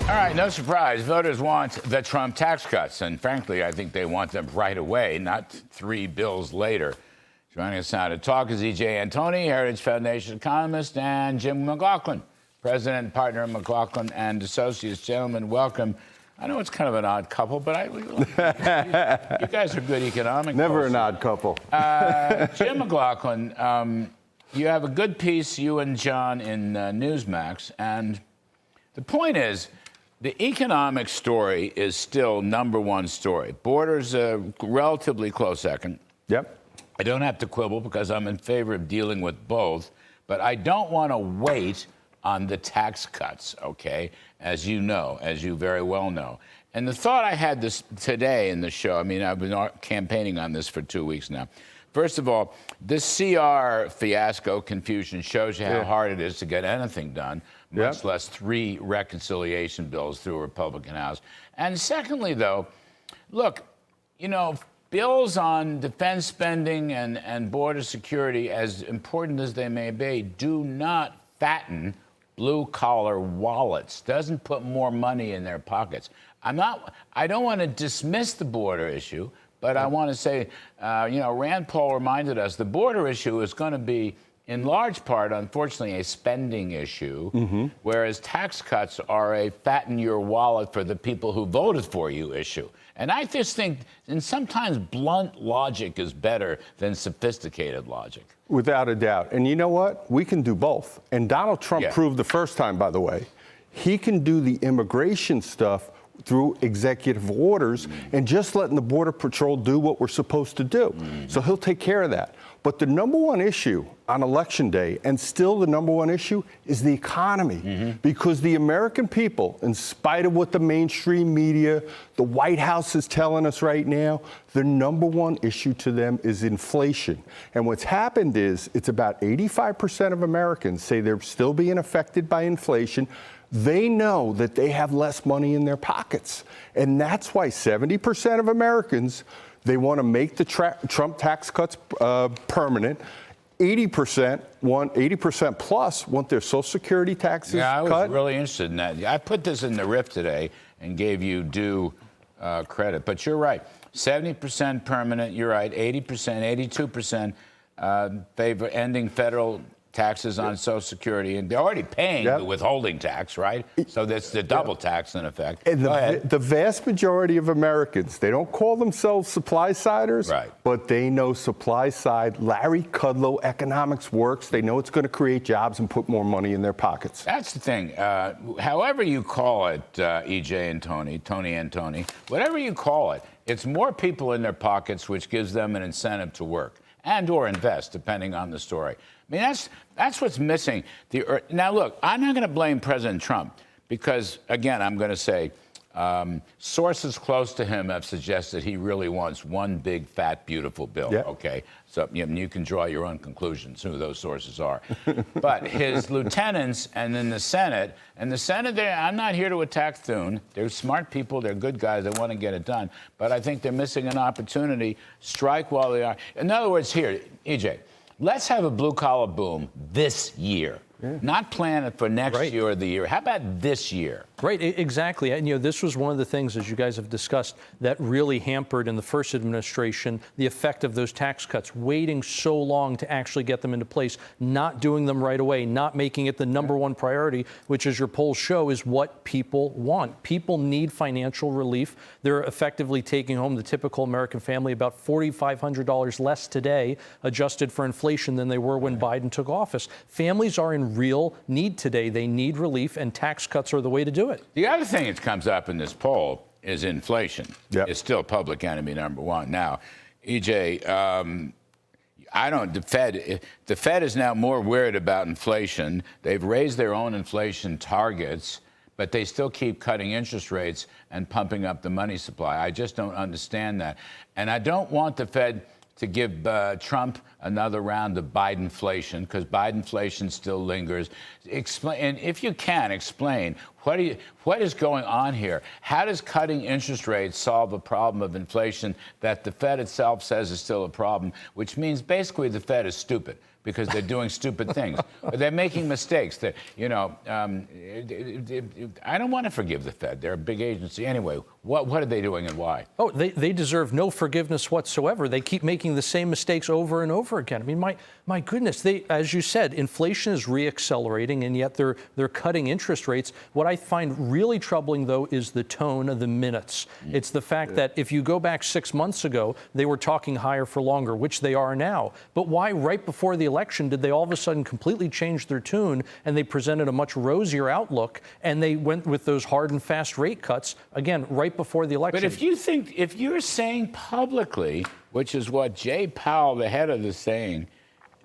All right, no surprise. Voters want the Trump tax cuts. And frankly, I think they want them right away, not 3 bills later. Joining us now to talk is Antoni, Heritage Foundation economist, and Jim McLaughlin, president and partner of McLaughlin and Associates. Gentlemen, welcome. I know it's kind of an odd couple, but you guys are good economic Never folks. an odd couple. Jim McLaughlin, you have a good piece, you and John, in Newsmax. And the point is, the economic story is still #1 story. Borders a relatively close second. Yep. I don't have to quibble because I'm in favor of dealing with both, but I don't want to wait on the tax cuts, okay, as you know, as you very well know. And the thought I had this today in the show, I mean, I've been campaigning on this for 2 weeks now. First of all, this CR fiasco confusion shows you how hard it is to get anything done, much less 3 reconciliation bills through a Republican House. And secondly, though, look, you know, bills on defense spending and border security, as important as they may be, do not fatten blue-collar wallets, doesn't put more money in their pockets. I don't want to dismiss the border issue, but I want to say, you know, Rand Paul reminded us the border issue is going to be, in large part, unfortunately, a spending issue, whereas tax cuts are a fatten your wallet for the people who voted for you issue. And I just think, and sometimes blunt logic is better than sophisticated logic. Without a doubt. And you know what? We can do both. And Donald Trump proved the first time, by the way, he can do the immigration stuff through executive orders and just letting the Border Patrol do what we're supposed to do. So he'll take care of that. But the #1 issue on Election Day, and still the #1 issue, is the economy. Because the American people, in spite of what the mainstream media, the White House is telling us right now, the #1 issue to them is inflation. And what's happened is it's about 85% of Americans say they're still being affected by inflation. They know that they have less money in their pockets. And that's why 70% of Americans, they want to make the Trump tax cuts permanent. 80% plus want their Social Security taxes cut. Yeah, I was really interested in that. I put this in the riff today and gave you due credit. But you're right. 70% permanent, you're right. 80%, 82% favor ending federal taxes on Social Security, and they're already paying the withholding tax, right? So that's the double tax in effect. And the vast majority of Americans, they don't call themselves supply-siders, but they know supply-side. Larry Kudlow economics works. They know it's going to create jobs and put more money in their pockets. That's the thing. However you call it, Antoni, whatever you call it, it's more people in their pockets, which gives them an incentive to work and or invest, depending on the story. I mean, that's what's missing. Now, look, I'm not going to blame President Trump because, again, I'm going to say sources close to him have suggested he really wants one big, fat, beautiful bill. Okay, so you can draw your own conclusions who those sources are. But his lieutenants and then the Senate, I'm not here to attack Thune. They're smart people. They're good guys. They want to get it done. But I think they're missing an opportunity. Strike while they are. In other words, here, EJ, let's have a blue-collar boom this year. Not plan it for next year or the year. How about this year? Right, exactly. And, you know, this was one of the things, as you guys have discussed, that really hampered in the first administration the effect of those tax cuts, waiting so long to actually get them into place, not doing them right away, not making it the #1 priority, which, as your polls show, is what people want. People need financial relief. They're effectively taking home, the typical American family, about $4,500 less today, adjusted for inflation, than they were when Biden took office. Families are in real need today. They need relief, and tax cuts are the way to do it. The other thing that comes up in this poll is inflation. It's still public enemy #1. Now, EJ, the Fed is now more worried about inflation. They've raised their own inflation targets, but they still keep cutting interest rates and pumping up the money supply. I just don't understand that. And I don't want the Fed to give Trump another round of Bidenflation, because Bidenflation still lingers. Explain, and if you can, explain what is going on here. How does cutting interest rates solve a problem of inflation that the Fed itself says is still a problem, which means basically the Fed is stupid because they're doing stupid things. They're making mistakes. I don't want to forgive the Fed. They're a big agency. Anyway, what are they doing and why? Oh, they deserve no forgiveness whatsoever. They keep making the same mistakes over and over again. I mean, my goodness, as you said, inflation is reaccelerating, and yet they're cutting interest rates. What I find really troubling, though, is the tone of the minutes. It's the fact that if you go back 6 months ago, they were talking higher for longer, which they are now. But why, right before the election, did they all of a sudden completely change their tune, and they presented a much rosier outlook, and they went with those hard and fast rate cuts, again, right before the election? But if you're saying publicly, which is what Jay Powell, the head of the saying,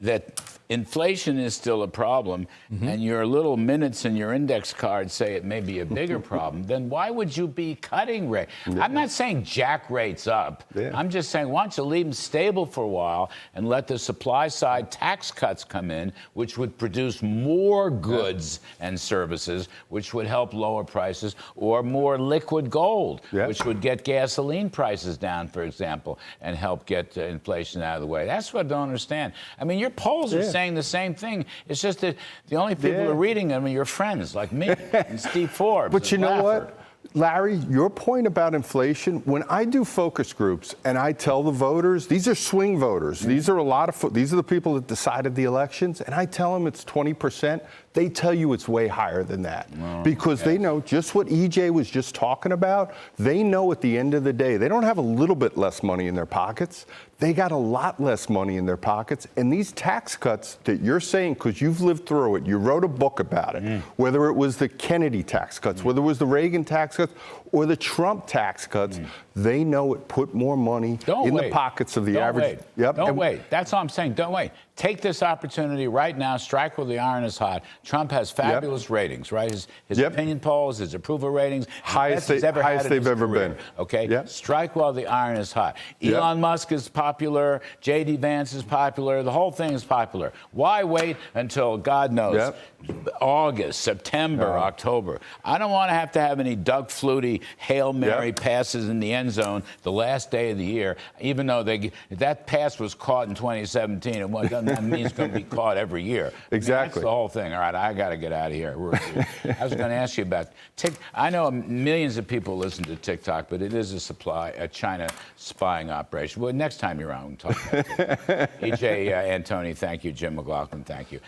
that inflation is still a problem, and your little minutes in your index card say it may be a bigger problem, then why would you be cutting rates? I'm not saying jack rates up. I'm just saying, why don't you leave them stable for a while and let the supply side tax cuts come in, which would produce more goods and services, which would help lower prices, or more liquid gold, which would get gasoline prices down, for example, and help get inflation out of the way. That's what I don't understand. I mean, your polls are saying the same thing. It's just that the only people who are reading them are your friends like me and Steve Forbes. But you know what, Larry, your point about inflation, when I do focus groups and I tell the voters, these are swing voters. These are these are the people that decided the elections, and I tell them it's 20%. They tell you it's way higher than that because they know just what EJ was just talking about. They know at the end of the day, they don't have a little bit less money in their pockets. They got a lot less money in their pockets. And these tax cuts that you're saying, because you've lived through it, you wrote a book about it, whether it was the Kennedy tax cuts, whether it was the Reagan tax cuts, or the Trump tax cuts, they know it put more money in the pockets of the average. Don't wait. That's all I'm saying. Don't wait. Take this opportunity right now. Strike while the iron is hot. Trump has fabulous ratings, right? His opinion polls, his approval ratings, highest they've ever been. Okay? Strike while the iron is hot. Elon Musk is popular. J.D. Vance is popular. The whole thing is popular. Why wait until, God knows, August, September, October? I don't want to have any Doug Flutie Hail Mary passes in the end zone the last day of the year, even though that pass was caught in 2017. It doesn't mean it's going to be caught every year. Exactly. I mean, that's the whole thing. All right, I got to get out of here. I was going to ask you about TikTok. I know millions of people listen to TikTok, but it is a China spying operation. Well, next time you're on, we'll talk about it. EJ Antoni, thank you. Jim McLaughlin, thank you.